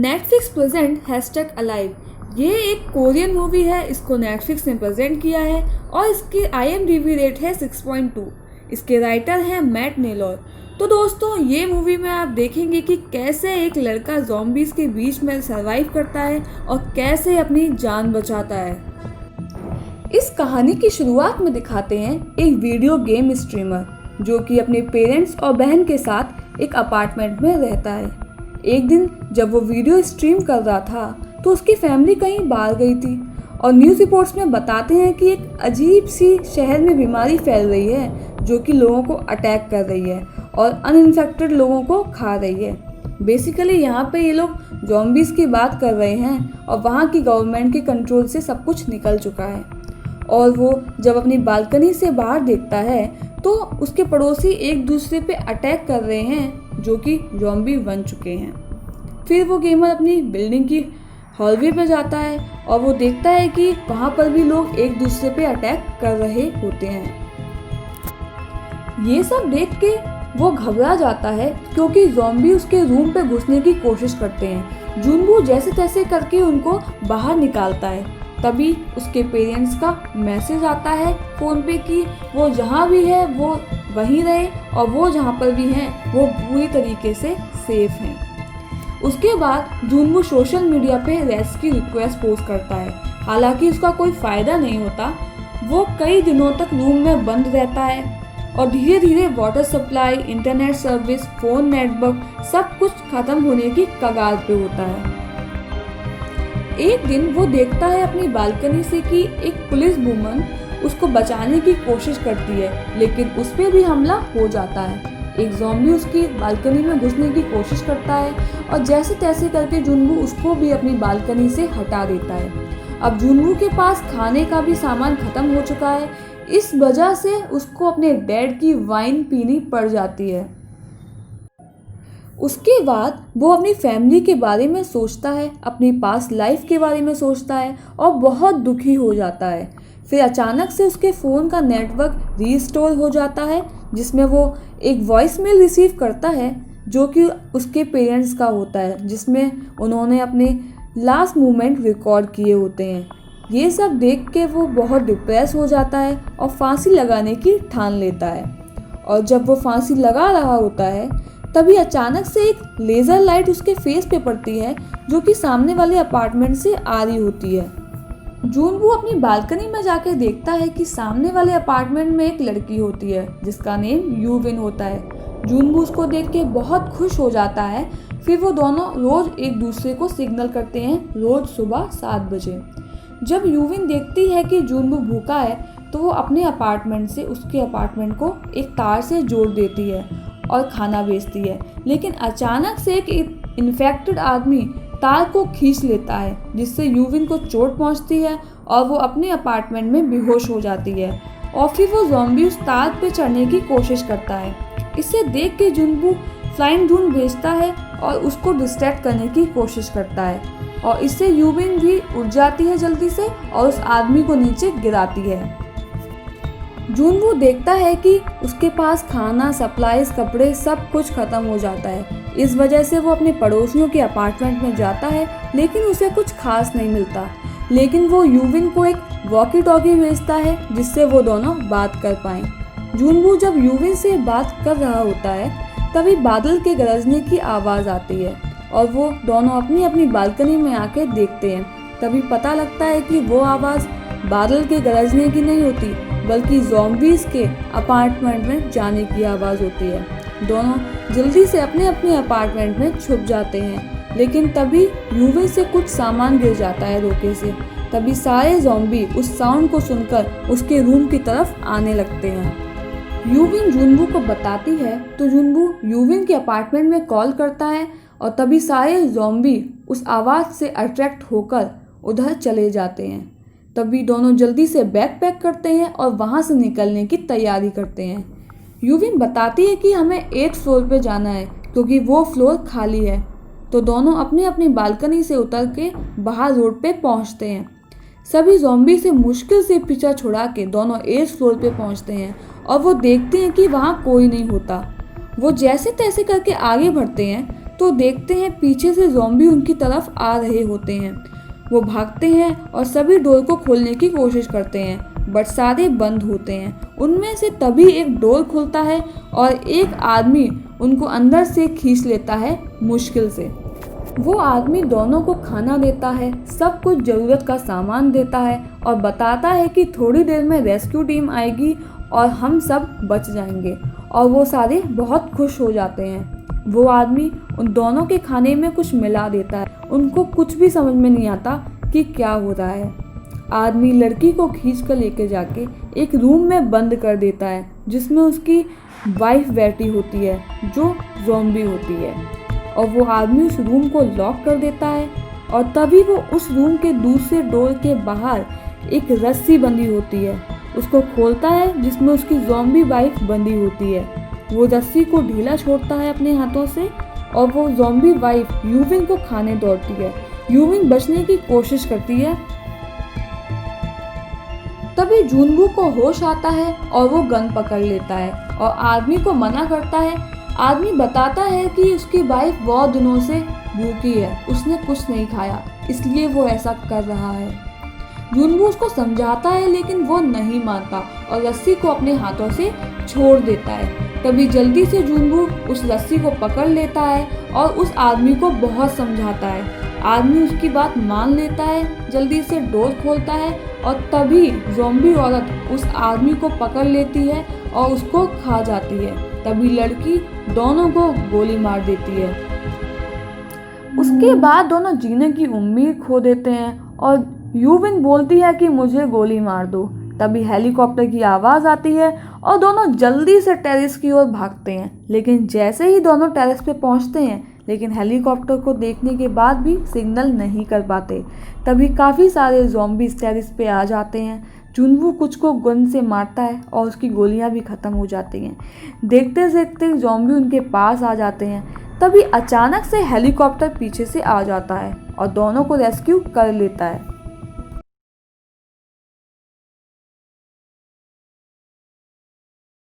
Netflix present hashtag alive. ये एक Korean movie है। इसको नेटफ्लिक्स ने प्रेजेंट किया है और इसकी IMDb रेट है 6.2। इसके राइटर हैं मैट नेलोर। तो दोस्तों, ये मूवी में आप देखेंगे कि कैसे एक लड़का ज़ॉम्बीज़ के बीच में सरवाइव करता है और कैसे अपनी जान बचाता है। इस कहानी की शुरुआत में दिखाते हैं एक वीडियो गेम स्ट्रीमर जो कि अपने पेरेंट्स और बहन के साथ एक अपार्टमेंट में रहता है। एक दिन जब वो वीडियो स्ट्रीम कर रहा था तो उसकी फैमिली कहीं बाहर गई थी और न्यूज़ रिपोर्ट्स में बताते हैं कि एक अजीब सी शहर में बीमारी फैल रही है जो कि लोगों को अटैक कर रही है और अनइन्फेक्टेड लोगों को खा रही है। बेसिकली यहाँ पे ये लोग ज़ॉम्बीज़ की बात कर रहे हैं और वहाँ की गवर्नमेंट के कंट्रोल से सब कुछ निकल चुका है। और वो जब अपनी बालकनी से बाहर देखता है तो उसके पड़ोसी एक दूसरे पे अटैक कर रहे हैं जो कि ज़ॉम्बी बन चुके हैं। फिर वो गेमर अपनी बिल्डिंग की हॉलवे पे जाता है और वो देखता है कि वहाँ पर भी लोग एक दूसरे पे अटैक कर रहे होते हैं। ये सब देख के वो घबरा जाता है क्योंकि ज़ॉम्बी उसके रूम पे घुसने की कोशिश करते हैं। जुनवू जैसे तैसे करके उनको बाहर निकालता है। तभी उसके पेरेंट्स का मैसेज आता है फ़ोन पे कि वो जहाँ भी है वो वहीं रहे और वो जहाँ पर भी हैं वो पूरी तरीके से सेफ हैं। उसके बाद जुनवू सोशल मीडिया पे रेस्क्यू रिक्वेस्ट पोस्ट करता है। हालांकि उसका कोई फ़ायदा नहीं होता। वो कई दिनों तक रूम में बंद रहता है और धीरे धीरे water supply, internet service, phone network सब कुछ ख़त्म होने की कगार पे होता है। एक दिन वो देखता है अपनी बालकनी से कि एक पुलिस वुमन उसको बचाने की कोशिश करती है, लेकिन उस पर भी हमला हो जाता है। एक ज़ॉम्बी उसकी बालकनी में घुसने की कोशिश करता है और जैसे तैसे करके जुनवू उसको भी अपनी बालकनी से हटा देता है। अब जुनवू के पास खाने का भी सामान ख़त्म हो चुका है। इस वजह से उसको अपने डैड की वाइन पीनी पड़ जाती है। उसके बाद वो अपनी फैमिली के बारे में सोचता है, अपनी पास्ट लाइफ के बारे में सोचता है और बहुत दुखी हो जाता है। फिर अचानक से उसके फ़ोन का नेटवर्क रीस्टोर हो जाता है जिसमें वो एक वॉइस मेल रिसीव करता है जो कि उसके पेरेंट्स का होता है, जिसमें उन्होंने अपने लास्ट मोमेंट रिकॉर्ड किए होते हैं। ये सब देख के वो बहुत डिप्रेस हो जाता है और फांसी लगाने की ठान लेता है। और जब वो फांसी लगा रहा होता है तभी अचानक से एक लेज़र लाइट उसके फेस पे पड़ती है जो कि सामने वाले अपार्टमेंट से आ रही होती है। जुनवू अपनी बालकनी में जाकर देखता है कि सामने वाले अपार्टमेंट में एक लड़की होती है जिसका नेम यूविन होता है। जुनवू उसको देख के बहुत खुश हो जाता है। फिर वो दोनों रोज़ एक दूसरे को सिग्नल करते हैं, रोज़ सुबह 7 बजे। जब यूविन देखती है कि जुनवू भूखा है तो वो अपने अपार्टमेंट से उसके अपार्टमेंट को एक तार से जोड़ देती है और खाना बेचती है। लेकिन अचानक से एक इन्फेक्टेड आदमी तार को खींच लेता है जिससे यूविन को चोट पहुंचती है और वो अपने अपार्टमेंट में बेहोश हो जाती है। और फिर वो ज़ॉम्बी उस तार पे चढ़ने की कोशिश करता है। इसे देख के जुनवू फ्लाइंग ड्रोन भेजता है और उसको डिस्ट्रैक्ट करने की कोशिश करता है और इससे यूविन भी उठ जाती है जल्दी से और उस आदमी को नीचे गिराती है। जुनवू देखता है कि उसके पास खाना, सप्लाईज, कपड़े सब कुछ ख़त्म हो जाता है। इस वजह से वो अपने पड़ोसियों के अपार्टमेंट में जाता है लेकिन उसे कुछ खास नहीं मिलता। लेकिन वो यूविन को एक वॉकी टॉकी भेजता है जिससे वो दोनों बात कर पाएँ। जुनवू जब यूविन से बात कर रहा होता है तभी बादल के गरजने की आवाज़ आती है और वो दोनों अपनी अपनी बालकनी में आके देखते हैं। तभी पता लगता है कि वो आवाज़ बादल के गरजने की नहीं होती बल्कि ज़ॉम्बीज़ के अपार्टमेंट में जाने की आवाज़ होती है। दोनों जल्दी से अपने अपने अपार्टमेंट में छुप जाते हैं। लेकिन तभी यूविन से कुछ सामान गिर जाता है धोखे से। तभी सारे ज़ॉम्बी उस साउंड को सुनकर उसके रूम की तरफ आने लगते हैं। यूविन जुनवू को बताती है तो जुनवू यूविन के अपार्टमेंट में कॉल करता है और तभी सारे ज़ॉम्बी उस आवाज़ से अट्रैक्ट होकर उधर चले जाते हैं। तभी दोनों जल्दी से बैग पैक करते हैं और वहाँ से निकलने की तैयारी करते हैं। यूविन बताती है कि हमें 8th फ्लोर पे जाना है क्योंकि वो फ्लोर खाली है। तो दोनों अपनी अपनी बालकनी से उतर के बाहर रोड पे पहुँचते हैं। सभी ज़ॉम्बी से मुश्किल से पीछा छुड़ा के दोनों 8th फ्लोर पे पहुँचते हैं और वो देखते हैं कि वहाँ कोई नहीं होता। वो जैसे तैसे करके आगे बढ़ते हैं तो देखते हैं पीछे से ज़ॉम्बी उनकी तरफ आ रहे होते हैं। वो भागते हैं और सभी डोर को खोलने की कोशिश करते हैं, बट सारे बंद होते हैं। उनमें से तभी एक डोर खुलता है और एक आदमी उनको अंदर से खींच लेता है मुश्किल से। वो आदमी दोनों को खाना देता है, सब कुछ ज़रूरत का सामान देता है और बताता है कि थोड़ी देर में रेस्क्यू टीम आएगी और हम सब बच जाएंगे। और वो सारे बहुत खुश हो जाते हैं। वो आदमी उन दोनों के खाने में कुछ मिला देता है। उनको कुछ भी समझ में नहीं आता कि क्या हो रहा है। आदमी लड़की को खींच कर लेके जाके एक रूम में बंद कर देता है, जिसमें उसकी वाइफ बैठी होती है जो ज़ॉम्बी होती है। और वो आदमी उस रूम को लॉक कर देता है और तभी वो उस रूम के दूसरे डोर के बाहर एक रस्सी बंधी होती है उसको खोलता है, जिसमें उसकी ज़ॉम्बी वाइफ बंधी होती है। वो रस्सी को ढीला छोड़ता है अपने हाथों से और वो ज़ॉम्बी वाइफ यूविन को खाने दौड़ती है। यूविन बचने की कोशिश करती है। तभी जुनवू को होश आता है और वो गन पकड़ लेता है और आदमी को मना करता है। आदमी बताता है कि उसकी वाइफ बहुत दिनों से भूखी है, उसने कुछ नहीं खाया, इसलिए वो ऐसा कर रहा है। जुनवू उसको समझाता है लेकिन वो नहीं मानता और रस्सी को अपने हाथों से छोड़ देता है। तभी जल्दी से जुनवू उस रस्सी को पकड़ लेता है और उस आदमी को बहुत समझाता है। आदमी उसकी बात मान लेता है, जल्दी से डोर खोलता है और तभी ज़ॉम्बी औरत उस आदमी को पकड़ लेती है और उसको खा जाती है। तभी लड़की दोनों को गोली मार देती है। उसके बाद दोनों जीने की उम्मीद खो देते हैं और यूविन बोलती है कि मुझे गोली मार दो। तभी हेलीकॉप्टर की आवाज़ आती है और दोनों जल्दी से टेरेस की ओर भागते हैं। लेकिन जैसे ही दोनों टेरेस पे पहुंचते हैं, लेकिन हेलीकॉप्टर को देखने के बाद भी सिग्नल नहीं कर पाते। तभी काफ़ी सारे ज़ॉम्बीज़ टेरेस पे आ जाते हैं। जुनवू कुछ को गन से मारता है और उसकी गोलियां भी ख़त्म हो जाती हैं। देखते देखते ज़ॉम्बी उनके पास आ जाते हैं। तभी अचानक से हेलीकॉप्टर पीछे से आ जाता है और दोनों को रेस्क्यू कर लेता है।